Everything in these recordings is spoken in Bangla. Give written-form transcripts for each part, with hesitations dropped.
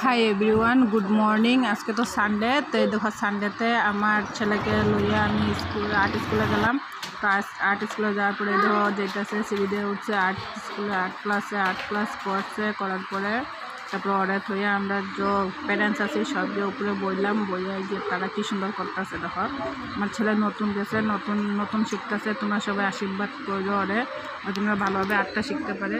Hi everyone, good morning. আজকে তো সানডে, তো দেখো সানডেতে আমার ছেলেকে লইয়া আমি আর্ট স্কুলে গেলাম। তো আর্ট স্কুলে যাওয়ার পরে দেখো যেটাছে সিঁড়ি দিয়ে উঠছে আর্ট স্কুলে, আর্ট ক্লাস করছে। করার পরে তারপরে অর্ডার হয়ে আমরা যে প্যারেন্টস আছি সব যে উপরে বললাম, বইয়া যে তারা কী সুন্দর করতেছে। দেখো আমার ছেলে নতুন গেছে, নতুন শিখতেছে। তোমরা সবাই আশীর্বাদ করো ওরে, তোমরা ভালোভাবে আর্টটা শিখতে পারে।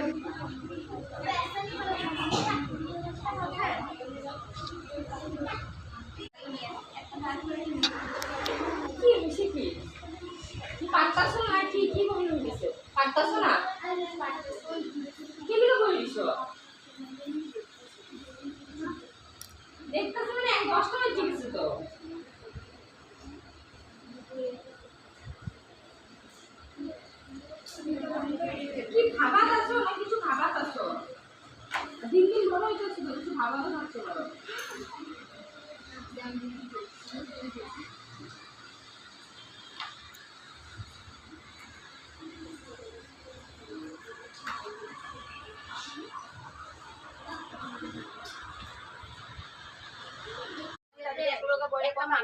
আমার